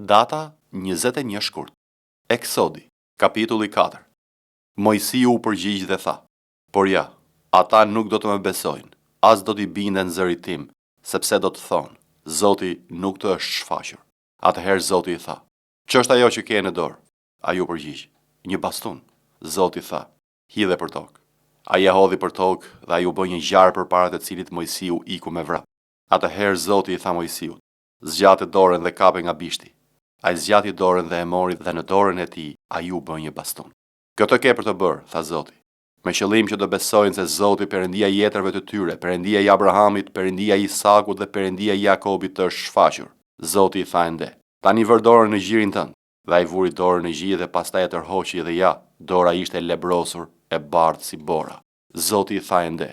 Data 21 shkurt. Eksodi, kapitulli 4. Mojsiu u përgjigj dhe tha: Por ja, ata nuk do të më besojnë, as do t'i binden zërit tim, sepse do të thonë, Zoti nuk të është shfaqur. Atëherë Zoti i tha: Ç'është ajo që ke në dorë? Ai u përgjigj: Një bastun. Zoti tha: Hidhe për tokë. Ai e hodhi për tokë dhe ai u bë një gjarë përpara të cilit Mojsiu iku me vrap. Atëherë Zoti i tha Mojsiut: Zgjate dorën dhe kape nga bishti. Ai zgjati dorën dhe e mori dhe në dorën e tij ai u bë një bastun. Këtë ke për të bërë, tha Zoti, me qëllim që të besojnë se Zoti, Perëndia i jetërve të tyre, Perëndia i Abrahamit, Perëndia i Isakut dhe Perëndia i Jakobit të është shfaqur. Zoti i tha ende: Tani vër dorën në gjirin tënd. Dhe ai vuri dorën në gjirë dhe pastaj e tërhoqi dhe ja, dora ishte lebrosur e bardhë si bora. Zoti i tha ende: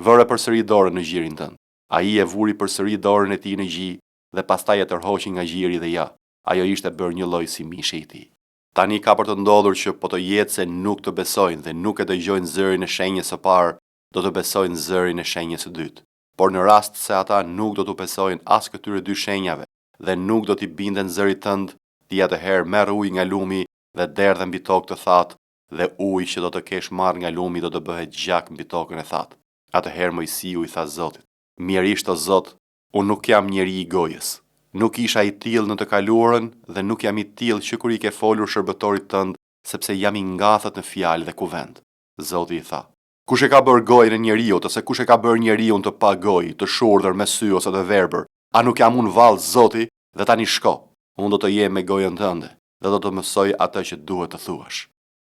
Vëre përsëri dorën në gjirin tënd. Ai e vuri përsëri dorën e tij në gjirë dhe pastaj e tërhoqi nga gjiri dhe ja, ajo ishte bërë një lloj si mishi i tij. Tani ka për të ndodhur që po të jetë se nuk të besojnë dhe nuk e dëgjojnë zërin e shenjës së parë, do të besojnë zërin e shenjës së dytë. Por në rast se ata nuk do të besojnë as këtyre dy shenjave dhe nuk do t'i binden zërit tënd, ti atëherë merr ujë nga lumi dhe derdhe mbi tokë të thatë, dhe uji që do të kesh marrë nga lumi do të bëhet gjak mbi tokën e thatë. Atëherë Mojsiu i tha Zotit: Mjerisht o Zot, unë nuk jam njeri i gojës. Nuk isha i tillë në të kaluarën dhe nuk jam i tillë që kur i ke folur shërbëtorit tënd, sepse jam i ngathët në fjalë dhe kuvend. Zoti i tha: Kush e ka bërë gojën e njeriut, ose kush e ka bërë njeriun të pa gojë, të shurdhër me sy ose të verbër? A nuk jam unë vallë Zoti? Dhe tani shko, unë do të jem me gojën tënde dhe do të mësoj atë që duhet të thuash.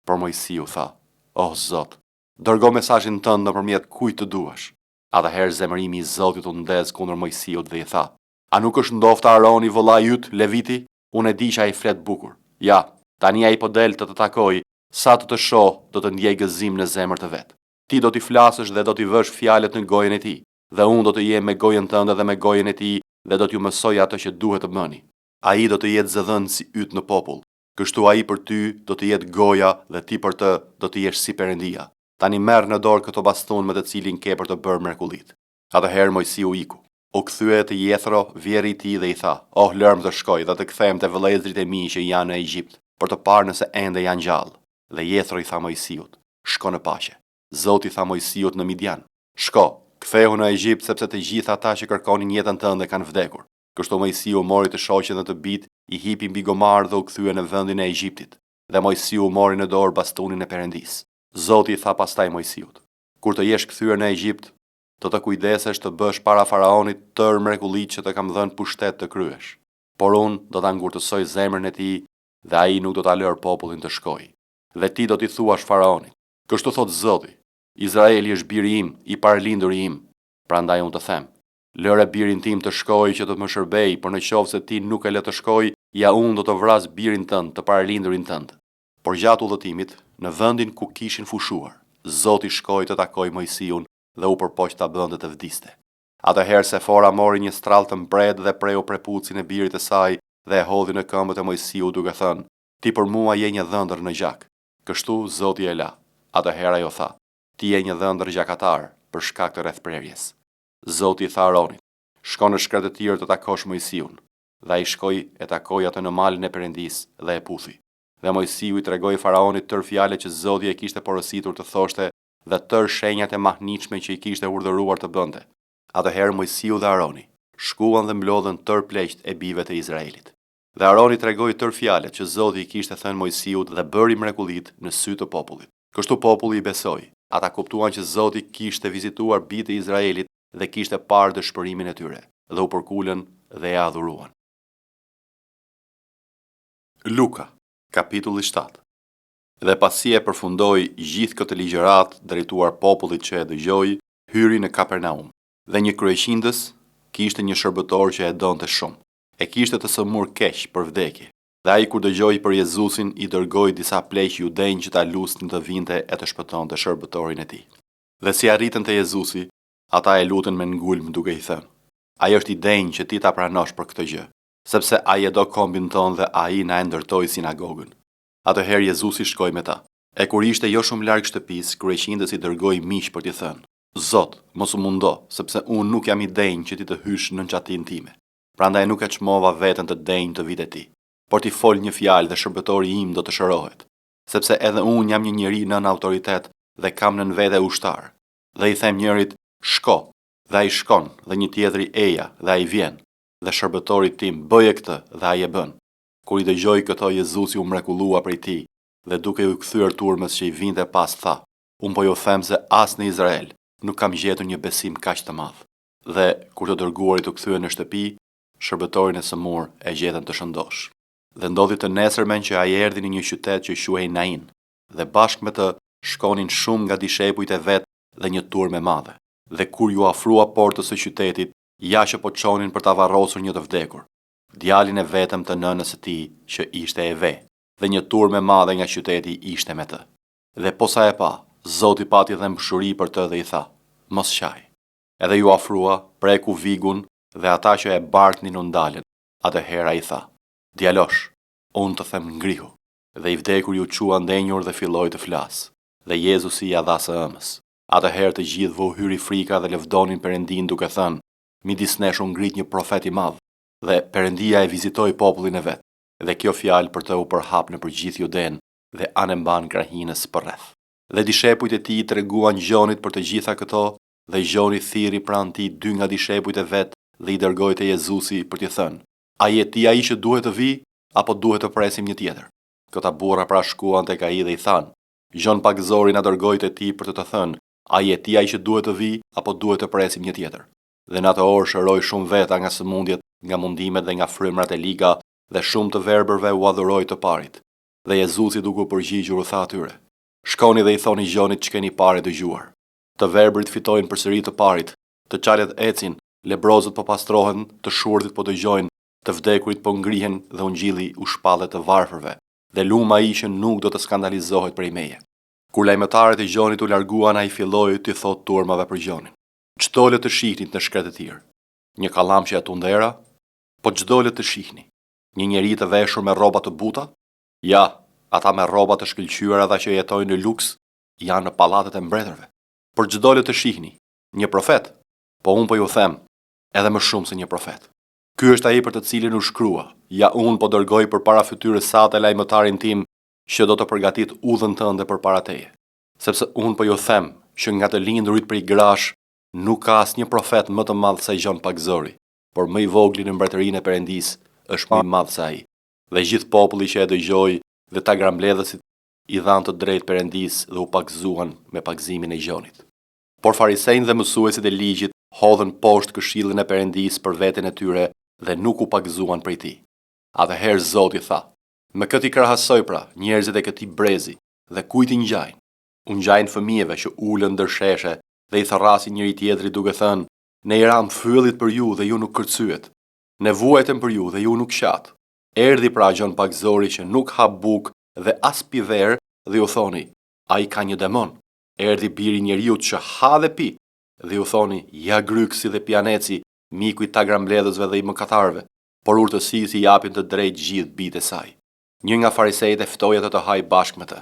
Por Mojsiu tha: O Zot, dërgo mesazhin tënd nëpërmjet kujt të duash. Atëherë zemërimi i Zotit u ndez kundër Mojsiut dhe i tha: A nuk është ndofta Aroni vëllai yt, Leviti? Unë e di që ai flet bukur. Ja, tani ai po del të të takoj, sa të shoh, do të ndjej gëzim në zemër të vet. Ti do t'i flasësh dhe do t'i vësh fjalët në gojën e tij, dhe unë do të jem me gojën tënde dhe me gojën e tij dhe do t'ju mësoj atë që duhet të bëni. Ai do të jetë zëdhënë si yt në popull. Kështu ai për ty do të jetë goja dhe ti për të do të jesh si Perëndia. Tani merr në dorë këtë bastun me të cilin ke për të bërë mrekullit. Atëherë Mojsiu iku. U kthye te Jethro, vjerri i tij, dhe i tha: Oh, lërm të shkoj dhe të kthem te vëllezërit e mi që janë në Egjipt, për të parë nëse ende janë gjallë. Dhe Jethro i tha Mojsiut: Shko në paqe. Zoti tha Mojsiut në Midian: Shko, kthehu në Egjipt, sepse të gjithë ata që kërkonin jetën tënde kanë vdekur. Kështu Mojsiu mori të shoqen dhe të bijt, i hipi mbi Gomar dhe u kthye në vendin e Egjiptit. Dhe Mojsiu mori në dorë bastunin e Perëndis. Zoti i tha pastaj Mojsiut: Kur të jesh kthyer në Egjipt, do të kujdesesh të bësh para faraonit tërë mrekullitë që të kam dhënë pushtet të kryesh. Por unë do ta ngurtësoj zemrën e tij dhe ai nuk do ta lër popullin të shkojë. Dhe ti do t'i thuash faraonit: Kështu thot Zoti, Izraeli është biri im, i parlinduri im. Prandaj unë të them: Lëre birin tim të shkojë që të më shërbej, por në qoftë se ti nuk e lë të shkojë, ja unë do të vras birin tënd, të parlindurin tënd. Por gjatë udhëtimit, në vendin ku kishin fushuar, Zoti shkoi të takojë Mojsiun dhe u përpoq ta bënte të vdiste. Atëherë Sefora mori një strall të mbret dhe preu prepucin e birit të saj dhe e hodhi në këmbët e Mojsiut duke thënë: Ti për mua je një dhëndër në gjak. Kështu Zoti e la. Atëherë ajo tha: Ti je një dhëndër gjakatar për shkak të rrethprerjes. Zoti i tha Aronit: Shko në shkret e tjerë të takosh Mojsiun. Dhe ai shkoi e takoi atë në malin e Perëndis dhe e puthi. Dhe Mojsiu i tregoi faraonit tërë fjalët që Zoti e kishte porositur të thoshte dhe tërë shenjat e mahniqme që i kishte urdhëruar të bënte. Atëherë Mojsiu dhe Aroni shkuan dhe mblodhën tërë pleqt e bijve të Izraelit. Dhe Aroni tregoi tërë fjalët që Zoti i kishte thënë Mojsiut dhe bëri mrekullit në sy të popullit. Kështu populli i besoi. Ata kuptuan që Zoti kishte vizituar bijtë e Izraelit dhe kishte parë dëshpërimin e tyre, dhe u përkulën dhe e adhuruan. Luka, kapitulli 7. Dhe pasi e përfundoi gjithë këtë ligjërat drejtuar popullit që e dëgjoi, hyri në Kapernaum. Dhe një kryeqindës kishte një shërbëtor që e donte shumë. E kishte të sëmur keq për vdekje. Dhe ai kur dëgjoi për Jezusin, i dërgoi disa pleq judenj që ta lusnin të vinte e të shpëtonte shërbëtorin e tij. Dhe si arritën te Jezusi, ata e lutën me ngulm duke i thënë: Ai është i denjë që ti ta pranosh për këtë gjë, sepse ai e do kombin ton dhe ai na e ndërtoi sinagogën. Atëherë Jezusi shkoi me ta. E kur ishte jo shumë larg shtëpisë, kryeqindës i dërgoi miq për t'i thënë: Zot, mos u mundo, sepse unë nuk jam i denjë që ti të hysh në çatin time. Prandaj nuk e çmova veten të denjë të vite ti. por t'i fol një fjalë dhe shërbëtori im do të shërohet, sepse edhe unë jam një njeri nën autoritet dhe kam nën vete ushtar. Dhe i them njërit, shko, dhe ai shkon, dhe një tjetri eja, dhe ai vjen, dhe shërbëtori tim bëje këtë dhe ai e bën. Kur i dëgjoi këto, Jezusi u mrekullua prej tij, dhe duke u kthyer turmës që i vinte pas tha, unë po ju them se as në Izrael nuk kam gjetur një besim kaq të madh. Dhe kur të dërguarit u kthyen në shtëpi, shërbëtorin e sëmur e gjetën të shëndosh. Dhe ndodhi të nesërmen që ai erdhi në një qytet që quhej Nain, dhe bashkë me të shkonin shumë nga dishepujt e vet dhe një turmë e madhe. Dhe kur ju afrua portës së qytetit, ja që po çonin për ta varrosur një të vdekur, djalin e vetëm të nënës së tij që ishte e ve, dhe një turmë e madhe nga qyteti ishte me të. Dhe posa e pa, Zoti pati dhe mshuri për të dhe i tha, mos qaj. Edhe ju afrua, preku vigun dhe ata që e bartnin u ndalën. Atëherë ai tha, djalosh, unë të them ngrihu. Dhe i vdekur ju qua ndenjur dhe filloi të flas. Dhe Jezusi ja dha së ëmës. Atëherë të gjithë vu hyri frika dhe lëvdonin Perëndin duke thënë, midis nesh u ngrit një profet i madh, dhe Perëndia e vizitoi popullin e vet. Dhe kjo fjalë për të u përhap në përgjithë Juden dhe anë mban krahinës përreth. Dhe dishepujt e tij treguan Gjonit për të gjitha këto, dhe Gjoni thiri pranë tij 2 nga dishepujt e vet dhe i dërgoi te Jezusi për t'i thënë, a je ti ai që duhet të vi, apo duhet të presim një tjetër? Këta burra pra shkuan tek ai dhe i thanë, Gjon Pagëzori na dërgoi te ti për të thënë, a je ti ai që duhet të vi, apo duhet të presim një tjetër? Dhe në atë orë shëroi shumë veta nga sëmundjet, nga mundimet dhe nga frymrat e liga, dhe shumë të verbërve u adhuroi të parit. Dhe Jezusi duke u përgjigjur u tha atyre, shkoni dhe i thoni Gjonit që keni parë dëgjuar. Të verbërit fitojnë përsëri të parit, të qalet ecin, lebrozët po pastrohen, të shurdhit po dëgjojnë, të vdekurit po ngrihen dhe ungjilli u shpallet të varfërve, dhe luma ai që nuk do të skandalizohet prej meje. Kur lajmëtarët e Gjonit u larguan, ai filloi t'i thotë turmave për Gjonin. Çdo le të shihni në shkretë të tir. Një kallam që atu ndera, po çdo le të shihni. Një njeri të veshur me rroba të buta? Ja, ata me rroba të shkëlqyera dhe që jetojnë në luks, janë në pallatet e mbretërve. Por çdo le të shihni, një profet, po unë po ju them, edhe më shumë se një profet. Ky është ai për të cilin u shkrua, ja unë po dërgoj përpara fytyrës sate lajmëtarin tim që do të përgatit udhën tënde përpara teje. Sepse unë po ju them që nga të lindurit prej grash nuk ka asnjë profet më të madh se Gjon Pagëzori, por më i vogli në mbretërinë e Perëndisë është më i madh se ai. Dhe gjithë populli që e dëgjoi dhe ta grambledhësit i dhanë të drejtë Perëndisë dhe u pagëzuan me pagëzimin e Gjonit. Por farisejnë dhe mësuesit e ligjit hodhën poshtë këshillin e Perëndisë për veten e tyre dhe nuk u pagëzuan prej tij. Atëherë Zoti tha, me këtë i krahasoj pra njerëzit e këtij brezi dhe kujt i ngjajnë? U ngjajnë fëmijëve që ulën ndër sheshe dhe i tharrasin njëri tjetrit duke thënë, ne i ram fyllit për ju dhe ju nuk kërcyet. Ne vuajtëm për ju dhe ju nuk qat. Erdhi pra Gjon Pagëzori që nuk ha bukë dhe as pi verë dhe ju thoni, ai ka një demon. Erdhi biri njeriut që ha dhe pi, dhe ju thoni, ja Gryksi dhe Pianeci, miku i tagrambledhësve dhe i mëkatarëve, por urtësisë i japin të drejtë gjithë bijtë e saj. Një nga farisejtë e ftoi atë të haj bashkë me të.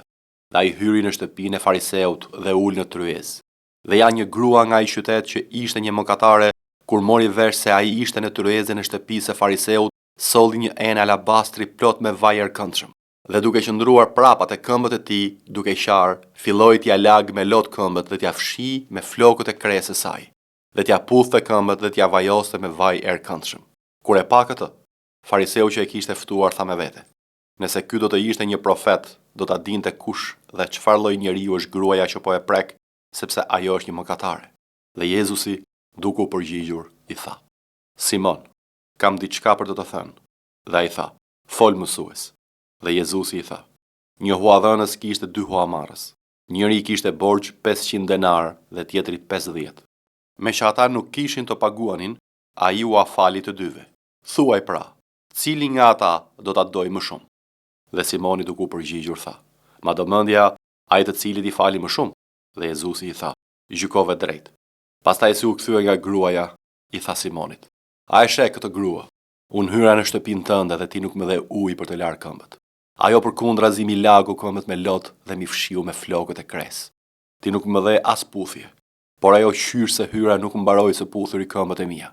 Dhe ai hyri në shtëpinë e fariseut dhe ul në tryezë. Dhe ja një grua nga ai qytet që ishte një mëkatare, kur mori vesh se ai ishte në tryezën e shtëpisë së fariseut, solli një enë alabastri plot me vaj erkëndshëm. Dhe duke qëndruar prapa te këmbët e tij, duke qarë, filloi t'ia lag me lot këmbët dhe t'ia fshi me flokët e kresë së saj, dhe t'ia puthte këmbët dhe t'ia vajoste me vaj erkëndshëm. Kur e pa këtë, fariseu që e kishte ftuar tha me vete, nëse ky do të ishte një profet, do ta dinte kush dhe çfarë lloj njeriu është gruaja që po e prek, sepse ajo është një mëkatare. Dhe Jezusi, duke u përgjigjur, i tha, Simon, kam diçka për të të thënë. Dhe ai tha, fol mësues. Dhe Jezusi i tha, një huadhënës kishte 2 huamarrës. Njëri i kishte borxh 500 denar dhe tjetri 50. Me që ata nuk kishin të paguanin, ai u afali të dyve. Thuaj pra, cili nga ata do ta doj më shumë? Dhe Simoni duke u përgjigjur tha, madhëmendja ai të cilit i fali më shumë. Dhe Jezusi i tha, gjykove drejt. Pastaj si u kthye nga gruaja, i tha Simonit, a e sheh këtë grua? Unë hyra në shtëpinë tënde dhe ti nuk më dhe ujë për të larë këmbët. Ajo përkundrazi mi lagu këmbët me lot dhe mi fshiu me flokët e kresë. Ti nuk më dhe as puthje, por ajo qysh se hyra nuk mbaroi së puthuri këmbët e mia.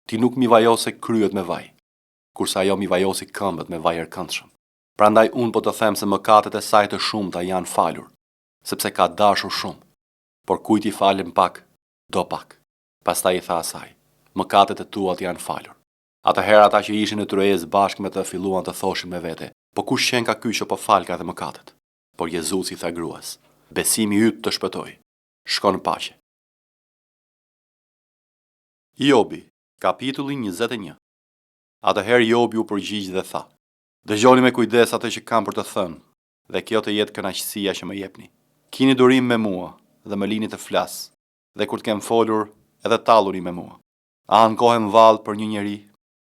Ti nuk mi vajose kryet me vaj. kurse ajo mi vajosi këmbët me vaj erkëndshëm. Prandaj unë po të them se mëkatet e saj të shumta janë falur, sepse ka dashur shumë, por kujt i falem pak, do pak. Pastaj i tha asaj, mëkatet e tuat janë falur. Atëherë ata që ishin në Troezë bashkë me të filluan të thoshin me vete, po kush qen ka ky që po fal ka edhe mëkatet? Por Jezusi tha gruas, besimi yt të shpëtoi. Shko në paqe. Jobi, kapitulli 21. Atëherë Jobi u përgjigj dhe tha, dëgjoni me kujdes atë që kam për të thënë, dhe kjo të jetë kënaqësia që më jepni. Kini durim me mua dhe më lini të flas, dhe kur të kem folur, edhe talluni me mua. A ankohem vallë për një njeri,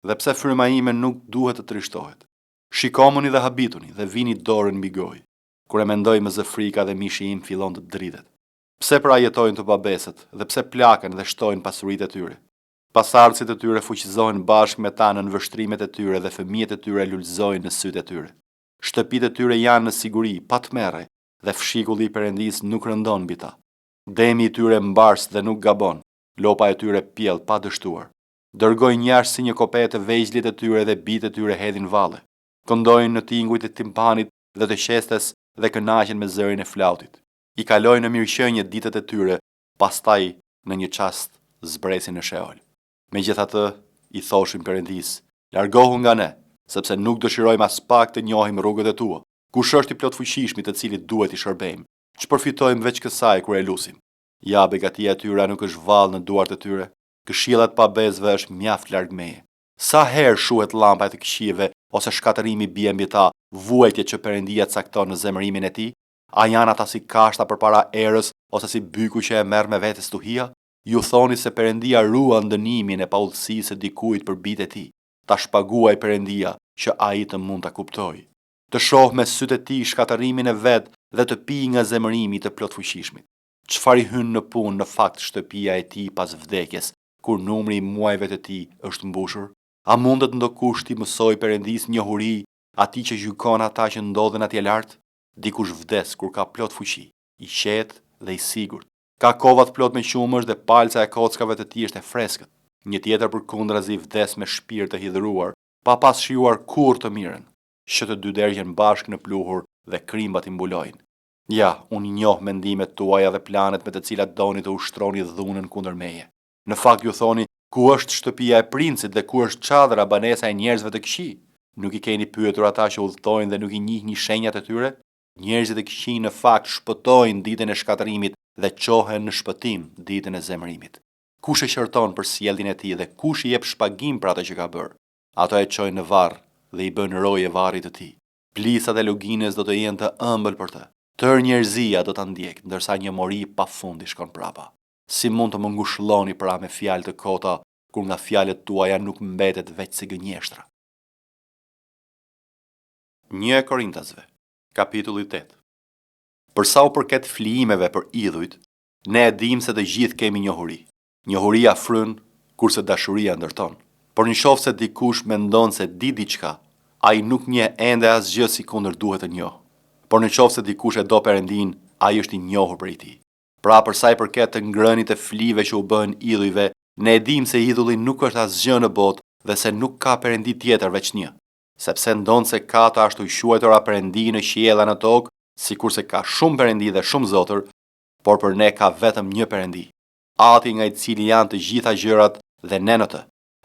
dhe pse fryma ime nuk duhet të trishtohet. Shikomuni dhe habituni dhe vini dorën mbi gojë. Kur e mendoj me zë frika dhe mishi im fillon të dridhet. Pse pra jetojnë të babeset dhe pse plaken dhe shtojnë pasuritë e tyre? Pasardhësit e tyre fuqizohen bashkë me ta në vështrimet e tyre dhe fëmijët e tyre lulëzojnë në sytë e tyre. Shtëpitë e tyre janë në siguri, pa tmerre, dhe fshikulli i Perëndis nuk rëndon mbi ta. Demi i tyre mbars dhe nuk gabon, lopa e tyre pjell pa dështuar. Dërgojnë jashtë si një kopete vegjëlit e tyre dhe bitë e tyre hedhin valle. Këndojnë në tingujt e timpanit dhe të qestes dhe kënaqen me zërin e flautit. I kalojnë në mirëqenie ditët e tyre, pastaj në një çast zbresin në Sheol. Megjithatë, i thoshin Perëndis, largohu nga ne, sepse nuk dëshirojmë as pak të njohim rrugët e tua. Kush është i plot fuqishmi të cilit duhet i shërbejmë? Ç'përfitojmë veç kësaj kur e lusim? Ja, begatia e tyre nuk është vallë në duart e tyre. Këshillat pa bezëve është mjaft larg meje. Sa herë shuhet llampa e të këqijve ose shkatërimi bie mbi ta, vuajtje që Perëndia cakton në zemërimin e tij? A janë ata si kashta përpara erës ose si byku që e merr me vete stuhia? Ju thoni se Perëndia ruan dënimin e paullësisë së dikujt për bijtë e tij. Ta shpaguaj Perëndia që ai të mund ta kuptojë. Të shoh me sytë e tij shkatërimin e vet dhe të pi nga zemërimi të plot fuqishmit. Çfarë i hyn në punë në fakt shtëpia e tij pas vdekjes, kur numri i muajve të tij është mbushur? A mundet ndokush ti mësoj Perëndis njohuri, atij që gjykon ata që ndodhen atje lart? Dikush vdes kur ka plot fuqi, i qetë dhe i sigurt. Ka kovat plot me qumësh dhe palca e kockave të tij është e freskët. Një tjetër përkundrazi vdes me shpirt të hidhëruar, pa pas shijuar kurrë të mirën. Që të dy derdhen bashkë në pluhur dhe krimbat i mbulojnë. Ja, unë njoh mendimet tuaja dhe planet me të cilat doni të ushtroni dhunën kundër meje. Në fakt ju thoni, ku është shtëpia e princit dhe ku është çadra banesa e njerëzve të këqij? Nuk i keni pyetur ata që udhtojnë dhe nuk i njihni shenjat e tyre? Njerëzit e këqij në fakt shpëtojnë ditën e shkatërimit dhe qohen në shpëtim ditën e zemërimit. Kush e qërton për sjelljen e tij dhe kush i jep shpagim për atë që ka bërë? Ato e çojnë në varr dhe i bën roje varrit të tij. Plisat e lugines do të jenë të ëmbël për të. Tërë njerëzia do ta ndjek, ndërsa një mori pafundi shkon prapa. Si mund të më ngushëlloni pra me fjalë të kota, kur nga fjalët tuaja nuk mbetet veç si gënjeshtra? 1 Korintasve, kapitulli 8. Për sa u përket flijimeve për idhujt, ne e dim se të gjithë kemi njohuri. Njohuria fryn, kurse dashuria ndërton. Por nëse dikush mendon se di diçka, ai nuk njeh ende asgjë si kundër duhet të njohë. Por nëse dikush e do Perëndin, ai është i njohur prej tij. Pra për sa i përket të ngrënit e flive që u bën idhujve, ne e dim se idhulli nuk është asgjë në botë dhe se nuk ka Perëndi tjetër veç një. Sepse ndon se ka të ashtu i quajtura Perëndi në qiell në tokë, sikurse ka shumë Perëndi dhe shumë zotër, por për ne ka vetëm një Perëndi, Ati nga i cili janë të gjitha gjërat dhe ne në të,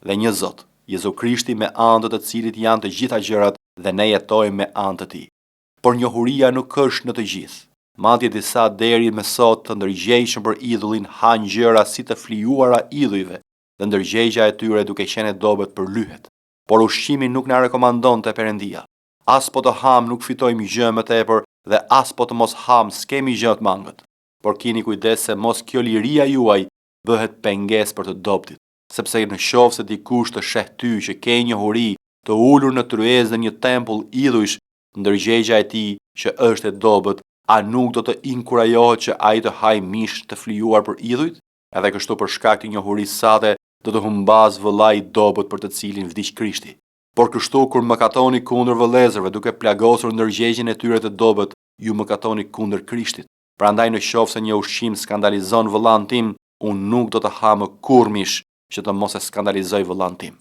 dhe një Zot, Jezu Krishti me anë të cilit janë të gjitha gjërat dhe ne jetojmë me anë të tij. Por njohuria nuk është në të gjithë. Madje disa deri me sot të ndërgjegjshëm për idhullin hanë gjëra si të flijuara idhujve, dhe ndërgjegja e tyre duke qenë e dobët për lyhet. Por ushqimi nuk na rekomandon te Perëndia. As po të ham nuk fitojmë gjë më tepër dhe as po të mos ham s'kemi gjë të mangët. Por kini kujdes se mos kjo liria juaj bëhet pengesë për të dobtit, sepse në qoftë se dikush të sheh ty që ke njohuri të ulur në tryezë në një tempull idhujsh, ndërgjegja e tij që është e dobët, a nuk do të inkurajohet që ai të hajë mish të flijuar për idhujt? Edhe kështu për shkak të njohurisë sate do të humbas vëllai i dobët për të cilin vdiq Krishti. Por kështu kur mëkatoni kundër vëllezërve duke plagosur ndërgjegjen e tyre të dobët, ju mëkatoni kundër Krishtit. Prandaj në qoftë se një ushqim skandalizon vëllain tim, unë nuk do të ha më kurrë mish që të mos e skandalizoj vëllain tim.